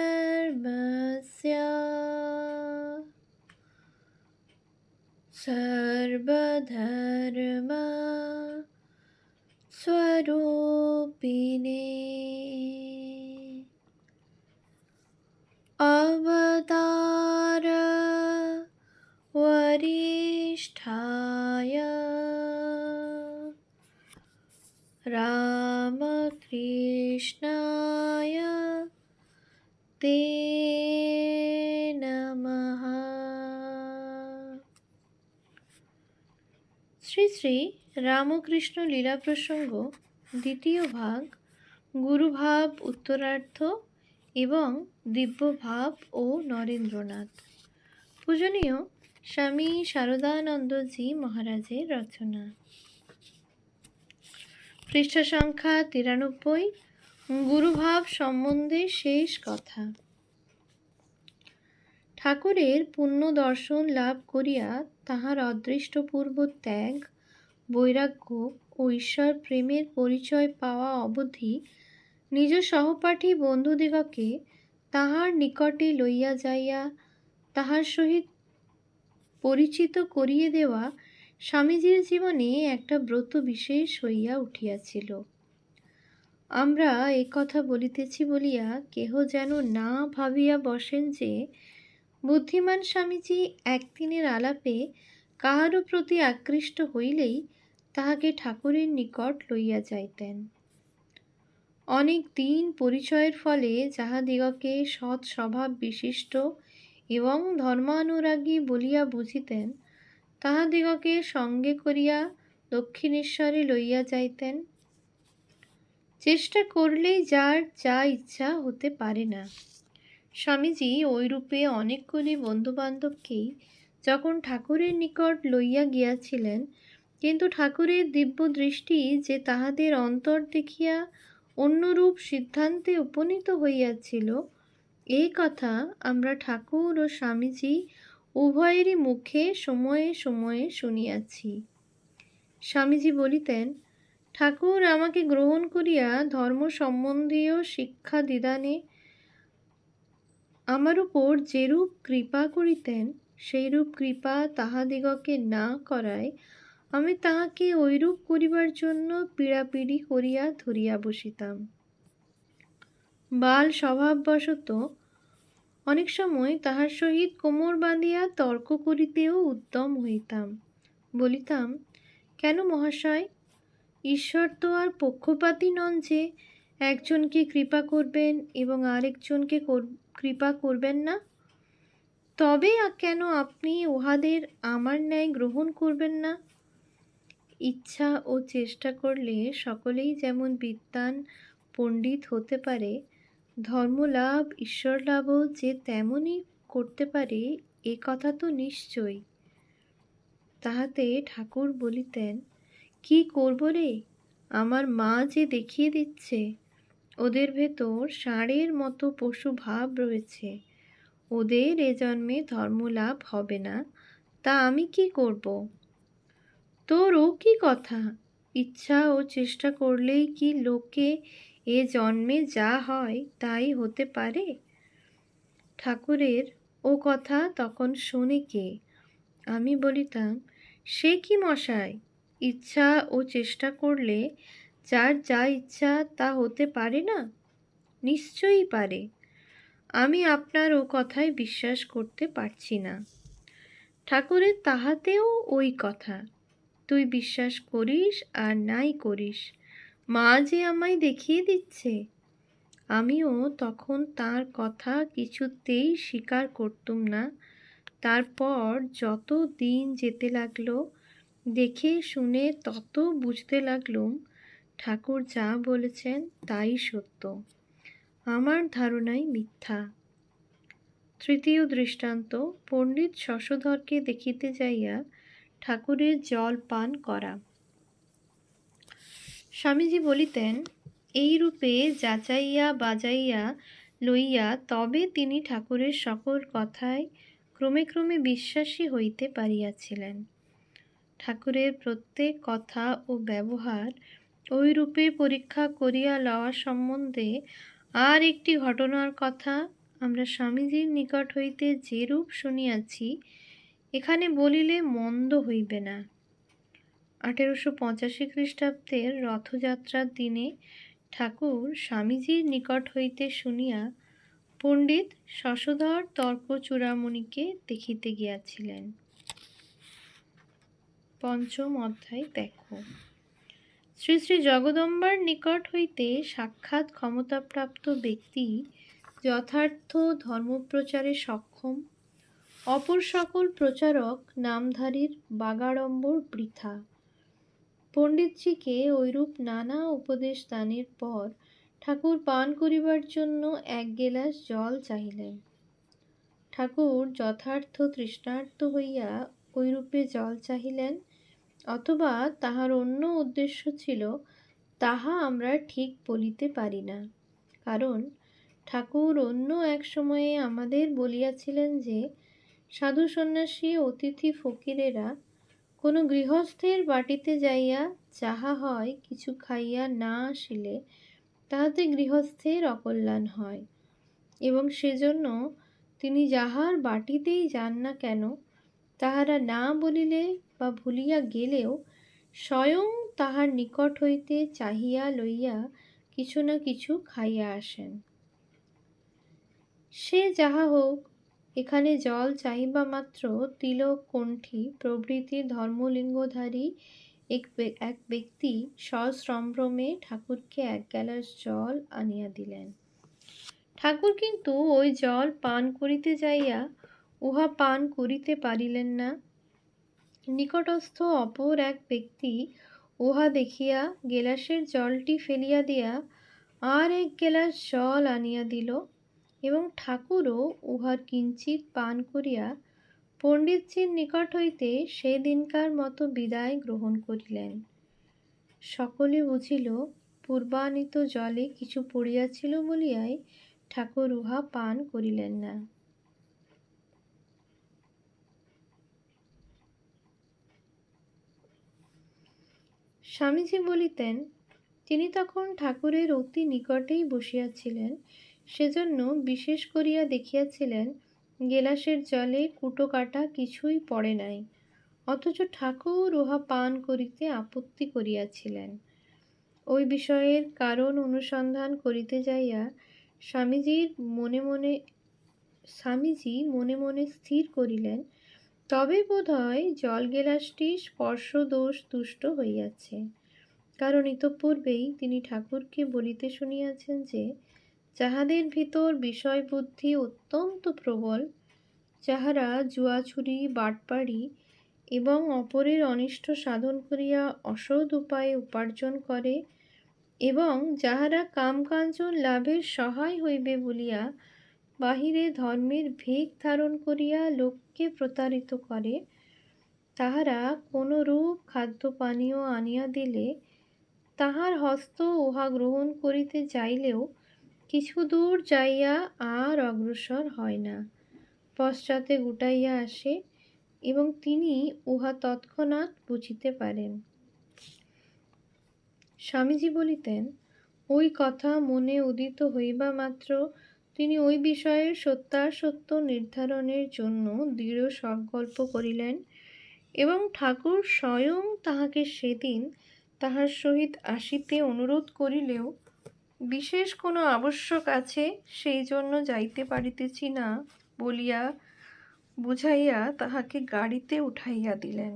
धर्मस्य सर्वधर्म स्वरूपिणे अवतार वरिष्ठाय रामकृष्णाय ते नमः। শ্রী শ্রী রামকৃষ্ণ লীলা প্রসঙ্গ দ্বিতীয় ভাগ, গুরুভাব উত্তরার্ধ এবং দিব্যভাব ও নরেন্দ্রনাথ। পূজনীয় স্বামী শারদানন্দজি মহারাজের রচনা। পৃষ্ঠা সংখ্যা 93। গুরুভাব সম্বন্ধে শেষ কথা। ঠাকুরের পুণ্য দর্শন লাভ করিয়া তাহার অদৃষ্টপূর্ব ত্যাগ, বৈরাগ্য ও ঈশ্বর প্রেমের পরিচয় পাওয়া অবধি নিজ সহপাঠী বন্ধুদিগকে তাহার নিকটে লইয়া যাইয়া তাহার সহিত পরিচিত করিয়ে দেওয়া স্বামীজীর জীবনে একটা ব্রত বিশেষ হইয়া উঠিয়াছিল। আমরা কথা বলিতেছি বলিয়া কেহ যেন না ভাবিয়া বসেন যে বুদ্ধিমান স্বামীজী একদিনের আলাপে কাহারও প্রতি আকৃষ্ট হইলেই তাহাকে ঠাকুরের নিকট লইয়া যাইতেন। অনেক দিন পরিচয়ের ফলে যাহাদিগকে সৎ স্বভাব বিশিষ্ট এবং ধর্মানুরাগী বলিয়া বুঝিতেন, তাহাদিগকে সঙ্গে করিয়া দক্ষিণেশ্বরে লইয়া যাইতেন। চেষ্টা করলেই যার যা ইচ্ছা হতে পারে না। স্বামীজী ওইরূপে অনেকগুলি বন্ধুবান্ধবকেই যখন ঠাকুরের নিকট লইয়া গিয়াছিলেন, কিন্তু ঠাকুরের দিব্য দৃষ্টি যে তাহাদের অন্তর দেখিয়া অন্যরূপ সিদ্ধান্তে উপনীত হইয়াছিল, এই কথা আমরা ঠাকুর ও স্বামীজী উভয়েরই মুখে সময়ে সময়ে শুনিয়াছি। স্বামীজী বলিতেন, ঠাকুর আমাকে গ্রহণ করিয়া ধর্ম সম্বন্ধীয় শিক্ষা দিদানে আমার উপর যেরূপ কৃপা করিতেন, সেইরূপ কৃপা তাহাদিগকে না করায় আমি তাহাকে ঐরূপ করিবার জন্য পীড়াপিড়ি করিয়া ধরিয়া বসিতাম। বাল স্বভাববশত অনেক সময় তাহার সহিত কোমর বাঁধিয়া তর্ক করিতেও উদ্যম হইতাম। বলিতাম, কেন মহাশয়, ঈশ্বর তো আর পক্ষপাতী নন যে একজনকে কৃপা করবেন এবং আরেকজনকে কৃপা করবেন না। তবে কেন আপনি উহাদের আমার ন্যায় গ্রহণ করবেন না? ইচ্ছা ও চেষ্টা করলে সকলেই যেমন বিদ্বান পণ্ডিত হতে পারে, ধর্মলাভ ঈশ্বরলাভও যে তেমনই করতে পারে, এ কথা তো নিশ্চয়। তাহাতে ঠাকুর বলিতেন, কি করব রে, আমার মা যে দেখিয়ে দিচ্ছে ওদের ভেতর ষাঁড়ের মতো পশু ভাব রয়েছে, ওদের এ জন্মে ধর্মলাভ হবে না, তা আমি কি করব? তোর ও কি কথা, ইচ্ছা ও চেষ্টা করলেই কি লোকে এ জন্মে যা হয় তাই হতে পারে? ঠাকুরের ও কথা তখন শোনে কে? আমি বলিতাম, সে কি মশাই, ইচ্ছা ও চেষ্টা করলে যার যা ইচ্ছা তা হতে পারে না? নিশ্চয়ই পারে। আমি আপনার ও কথায় বিশ্বাস করতে পারছি না। ঠাকুরের তাহাতেও ওই কথা, তুই বিশ্বাস করিস আর নাই করিস, মা যে আমায় দেখিয়ে দিচ্ছে। আমিও তখন তার কথা কিছুতেই স্বীকার করতুম না। তারপর যত দিন যেতে লাগলো, দেখে শুনে তত বুঝতে লাগলুম ঠাকুর যা বলেছেন তাই সত্য, আমার ধারণাই মিথ্যা। তৃতীয় দৃষ্টান্ত, পণ্ডিত শশধরকে দেখিতে যাইয়া ঠাকুরের জল পান করা। স্বামীজী বলিতেন, এই রূপে যাচাইয়া বাজাইয়া লইয়া তবে তিনি ঠাকুরের সকল কথায় ক্রমে ক্রমে বিশ্বাসী হইতে পারিয়াছিলেন। ঠাকুরের প্রত্যেক কথা ও ব্যবহার ওই রূপে পরীক্ষা করিয়া লওয়া সম্বন্ধে আর একটি ঘটনার কথা আমরা স্বামীজীর নিকট হইতে যেরূপ শুনিয়াছি, এখানে বলিলে মন্দ হইবে না। 1885 খ্রিস্টাব্দের রথযাত্রার দিনে ঠাকুর স্বামীজীর নিকট হইতে শুনিয়া পণ্ডিত শশধর তর্কচূড়ামণিকে দেখিতে গিয়াছিলেন। পঞ্চম অধ্যায় দেখো। শ্রী শ্রী জগদম্বার নিকট হইতে সাক্ষাৎ ক্ষমতাপ্রাপ্ত ব্যক্তি যথার্থ ধর্মপ্রচারে সক্ষম, অপর সকল প্রচারক নামধারীর বাগাড়ম্বর বৃথা। পণ্ডিতজিকে ঐরূপ নানা উপদেশ দানের পর ঠাকুর পান করিবার জন্য এক গেলাস জল চাহিলেন। ঠাকুর যথার্থ তৃষ্ণার্ত হইয়া ঐরূপে জল চাহিলেন, অথবা তাহার অন্য উদ্দেশ্য ছিল, তাহা আমরা ঠিক বলিতে পারি না। কারণ ঠাকুর অন্য এক সময়ে আমাদের বলিয়াছিলেন যে, সাধু সন্ন্যাসী অতিথি ফকিরেরা কোনো গৃহস্থের বাটিতে যাইয়া যাহা হয় কিছু খাইয়া না আসিলে তাহাতে গৃহস্থের অকল্যাণ হয়, এবং সেজন্য তিনি যাহার বাটিতেই যান না কেন, তাহারা না বলিলে বা ভুলিয়া গেলেও স্বয়ং তাহার নিকট হইতে চাহিয়া লইয়া কিছু না কিছু খাইয়া আসেন। সে যাহা হোক, এখানে জল চাহিবা মাত্র তিলক, কণ্ঠী প্রভৃতি ধর্মলিঙ্গধারী এক ব্যক্তি সশ্রম্ভ্রমে ঠাকুরকে এক গ্যালাস জল আনিয়া দিলেন। ঠাকুর কিন্তু ওই জল পান করিতে যাইয়া উহা পান করিতে পারিলেন না। নিকটস্থ অপর এক ব্যক্তি উহা দেখিয়া গেলাসের জলটি ফেলিয়া দিয়া আর এক গেলাস জল আনিয়া দিল, এবং ঠাকুরও উহার কিঞ্চিৎ পান করিয়া পণ্ডিতজির নিকট হইতে সেদিনকার মতো বিদায় গ্রহণ করিলেন। সকলে বুঝিল পূর্বানীত জলে কিছু পড়িয়াছিল বলিয়াই ঠাকুর উহা পান করিলেন না। স্বামীজি বলিতেন, তিনি তখন ঠাকুরের অতি নিকটেই বসিয়াছিলেন, সেজন্য বিশেষ করিয়া দেখিয়াছিলেন গেলাসের জলে কুটো কাটা কিছুই পড়ে নাই, অথচ ঠাকুর উহা পান করিতে আপত্তি করিয়াছিলেন। ওই বিষয়ের কারণ অনুসন্ধান করিতে যাইয়া স্বামীজি মনে মনে স্থির করিলেন, তবে বোধ হয় জল গেলাসটি স্পর্শদোষ তুষ্ট হইয়াছে। কারণ ইতঃপূর্বেই তিনি ঠাকুরকে বলিতে শুনিয়াছেন যে, যাহাদের ভিতর বিষয় বুদ্ধি অত্যন্ত প্রবল, যাহারা জুয়াছুরি, বাটপাড়ি এবং অপরের অনিষ্ট সাধন করিয়া অসৎ উপায়ে উপার্জন করে, এবং যাহারা কামকাঞ্চন লাভের সহায় হইবে বলিয়া বাহিরে ধর্মের ভেক ধারণ করিয়া লোককে প্রতারিত করে, তাহারা কোনরূপ খাদ্যপানীয় আনিয়া দিলে তাহার হস্ত উহা গ্রহণ করিতে যাইলেও কিছু দূর যাইয়া আর অগ্রসর হয় না, পশ্চাতে গুটাইয়া আসে, এবং তিনি উহা তৎক্ষণাৎ বুঝিতে পারেন। স্বামীজি বলিতেন, ওই কথা মনে উদিত হইবা মাত্র তিনি ওই বিষয়ের সত্যাসত্য নির্ধারণের জন্য দৃঢ় সংকল্প করিলেন, এবং ঠাকুর স্বয়ং তাহাকে সেদিন তাহার সহিত আসিতে অনুরোধ করিলেও বিশেষ কোনো আবশ্যক আছে, সেই জন্য যাইতে পারিতেছি না বলিয়া বুঝাইয়া তাহাকে গাড়িতে উঠাইয়া দিলেন।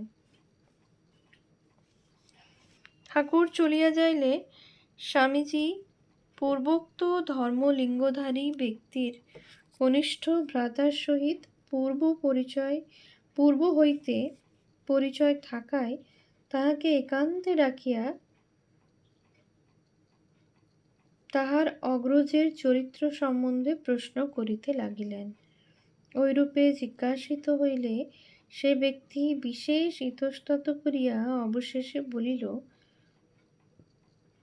ঠাকুর চলিয়া যাইলে স্বামীজি পূর্বোক্ত ধর্মলিঙ্গধারী ব্যক্তির কনিষ্ঠ ভ্রাতার সহিত পূর্ব হইতে পরিচয় থাকায় তাহাকে একান্তে ডাকিয়া তাহার অগ্রজের চরিত্র সম্বন্ধে প্রশ্ন করিতে লাগিলেন। ঐরূপে জিজ্ঞাসিত হইলে সে ব্যক্তি বিশেষ ইতস্তত করিয়া অবশেষে বলিল,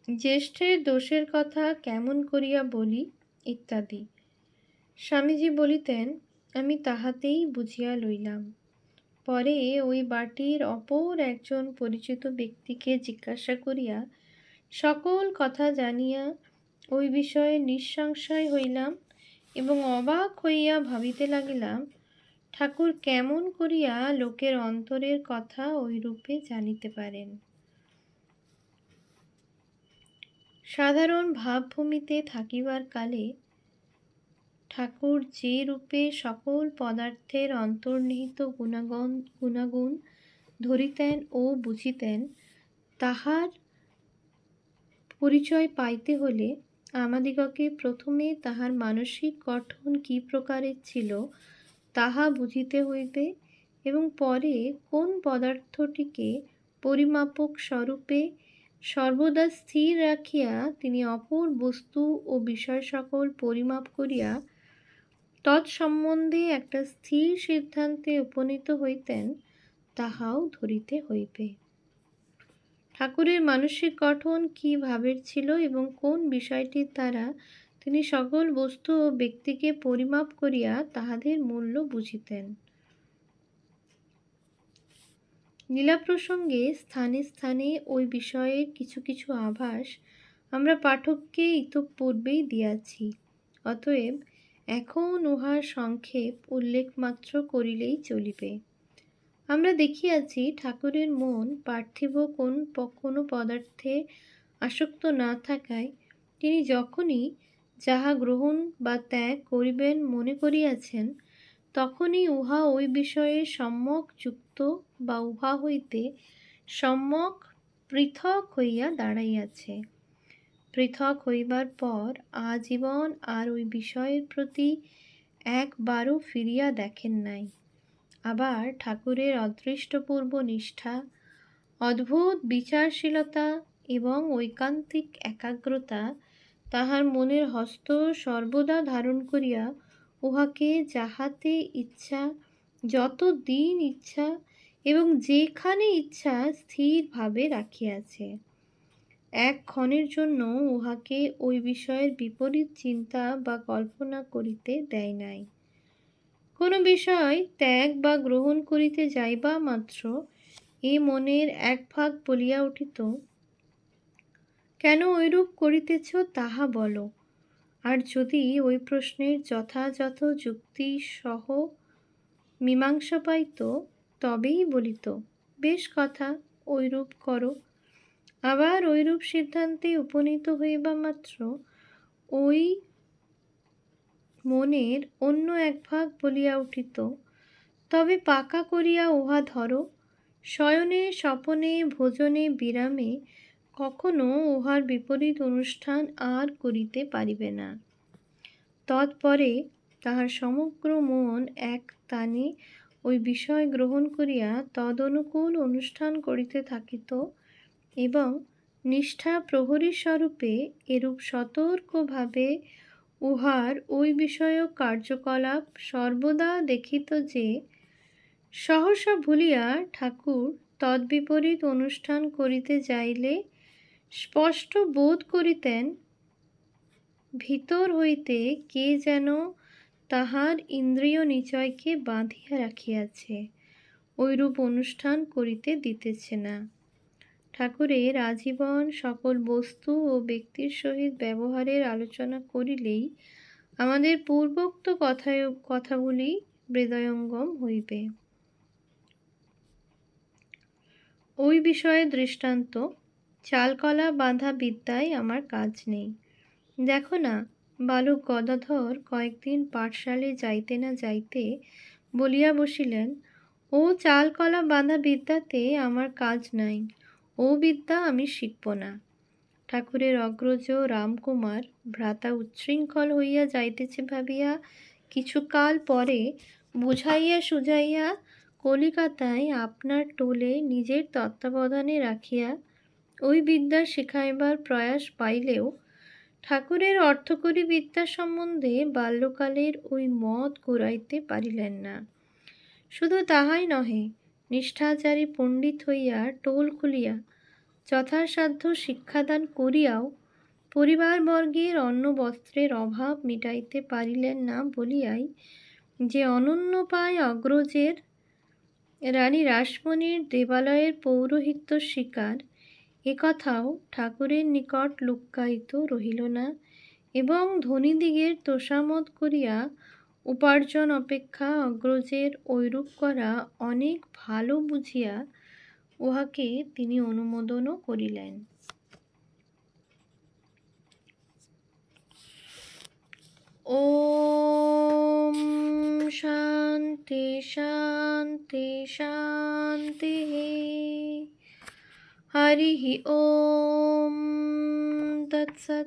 জ্যেষ্ঠের দোষের কথা কেমন করিয়া বলি ইত্যাদি। স্বামীজি বলিতেন, আমি তাহাতেই বুঝিয়া লইলাম। পরে ওই বাটির অপর একজন পরিচিত ব্যক্তিকে জিজ্ঞাসা করিয়া সকল কথা জানিয়া ওই বিষয়ে নিঃসংশয় হইলাম, এবং অবাক হইয়া ভাবিতে লাগিলাম, ঠাকুর কেমন করিয়া লোকের অন্তরের কথা ঐরূপে জানিতে পারেন। সাধারণ ভাবভূমিতে থাকিবার কালে ঠাকুর যে রূপে সকল পদার্থের অন্তর্নিহিত গুণাগুণ ধরিতেন ও বুঝিতেন, তাহার পরিচয় পাইতে হলে আমাদিগকে প্রথমে তাহার মানসিক গঠন কি প্রকারের ছিল তাহা বুঝিতে হইবে, এবং পরে কোন পদার্থটিকে পরিমাপক স্বরূপে সর্বদা স্থির রাখিয়া তিনি অপর বস্তু ও বিষয় সকল পরিমাপ করিয়া তৎসম্বন্ধে একটা স্থির সিদ্ধান্তে উপনীত হইতেন, তাহাও ধরিতে হইবে। ঠাকুরের মানসিক গঠন কি ভাবের ছিল এবং কোন বিষয়টির দ্বারা তিনি সকল বস্তু ও ব্যক্তিকে পরিমাপ করিয়া তাহাদের মূল্য বুঝিতেন। লীলা প্রসঙ্গে স্থানে স্থানে ওই বিষয়ের কিছু কিছু আভাস আমরা পাঠককে ইতঃপূর্বেই দিয়াছি, অতএব এখন উহার সংক্ষেপ উল্লেখ মাত্র করিলেই চলিবে। আমরা দেখিয়াছি ঠাকুরের মন পার্থিব কোনো পদার্থে আসক্ত না থাকায় তিনি যখনই যাহা গ্রহণ বা ত্যাগ করিবেন মনে করিয়াছেন, তখনই উহা ওই বিষয়ে সম্যক যুক্ত বা উহা হইতে সম্যক পৃথক হইয়া দাঁড়াইয়াছে। পৃথক হইবার পর আজীবন আর ওই বিষয়ের প্রতি একবারও ফিরিয়া দেখেন নাই। আবার ঠাকুরের অদৃষ্টপূর্ব নিষ্ঠা, অদ্ভুত বিচারশীলতা এবং ঐকান্তিক একাগ্রতা তাহার মনের হস্ত সর্বদা ধারণ করিয়া উহাকে যাহাতে ইচ্ছা, যত দিন ইচ্ছা এবং যেখানে ইচ্ছা স্থিরভাবে রাখিয়াছে। এক ক্ষণের জন্য উহাকে ওই বিষয়ের বিপরীত চিন্তা বা কল্পনা করিতে দেয় নাই। কোনো বিষয় ত্যাগ বা গ্রহণ করিতে যাইবা মাত্র এ মনের এক ভাগ বলিয়া উঠিত, কেন ঐরূপ করিতেছ তাহা বলো। আর যদি ওই প্রশ্নের যথাযথ যুক্তি সহ মীমাংসা পাইত, তবেই বলিত, বেশ কথা, ঐরূপ করো। আবার ঐরূপ সিদ্ধান্তে উপনীত হইবা মাত্র ওই মনের অন্য এক ভাগ বলিয়া উঠিত, তবে পাকা করিয়া উহা ধরো। শয়নে স্বপনে ভোজনে বিরামে কখনো উহার বিপরীত অনুষ্ঠান আর করিতে পারিবে না। তৎপরে তাহার সমগ্র মন এক টানে ওই বিষয় গ্রহণ করিয়া তদনুকূল অনুষ্ঠান করিতে থাকিত, এবং নিষ্ঠা প্রহরী স্বরূপে এরূপ সতর্কভাবে উহার ওই বিষয়ক কার্যকলাপ সর্বদা দেখিত যে সহসা ভুলিয়া ঠাকুর তদ্বিপরীত অনুষ্ঠান করিতে যাইলে স্পষ্ট বোধ করিতেন, ভিতর হইতে কে যেন তাহার ইন্দ্রিয় নিচয়কে বাঁধিয়া রাখিয়াছে, ঐরূপ অনুষ্ঠান করিতে দিতেছে না। ঠাকুরের আজীবন সকল বস্তু ও ব্যক্তির সহিত ব্যবহারের আলোচনা করিলেই আমাদের পূর্বোক্ত কথাগুলি হৃদয়ঙ্গম হইবে। ওই বিষয়ে দৃষ্টান্ত, চালকলা বাঁধা বিদ্যায় আমার কাজ নেই। দেখো না, বালক গদাধর কয়েকদিন পাঠশালে যাইতে না যাইতে বলিয়া বসিলেন, ও চালকলা বাঁধা বিদ্যাতে আমার কাজ নাই, ও বিদ্যা আমি শিখব না। ঠাকুরের অগ্রজ রামকুমার ভ্রাতা উচ্ছৃঙ্খল হইয়া যাইতেছে ভাবিয়া কিছুকাল পরে বুঝাইয়া সুঝাইয়া কলিকাতায় আপনার টোলে নিজের তত্ত্বাবধানে রাখিয়া ওই বিদ্যা শিখাইবার প্রয়াস পাইলেও ঠাকুরের অর্থকরী বিদ্যা সম্বন্ধে বাল্যকালের ওই মত ঘুরাইতে পারিলেন না। শুধু তাহাই নহে, নিষ্ঠাচারী পণ্ডিত হইয়া টোল খুলিয়া যথাসাধ্য শিক্ষাদান করিয়াও পরিবারবর্গের অন্ন বস্ত্রের অভাব মিটাইতে পারিলেন না বলিয়াই যে অনন্যোপায় অগ্রজের রানী রাসমণির দেবালয়ের পৌরোহিত্য স্বীকার, একথাও ঠাকুরের নিকট লুক্কায়িত রহিল না, এবং ধনীদিগের তোষামোদ করিয়া উপার্জন অপেক্ষা অগ্রজের ঐরূপ করা অনেক ভালো বুঝিয়া উহাকে তিনি অনুমোদনও করিলেন। ওম শান্তি শান্তি শান্তি। হরি ওম তৎসৎ।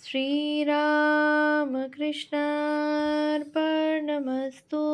শ্রীরামকৃষ্ণার্পণমস্তু।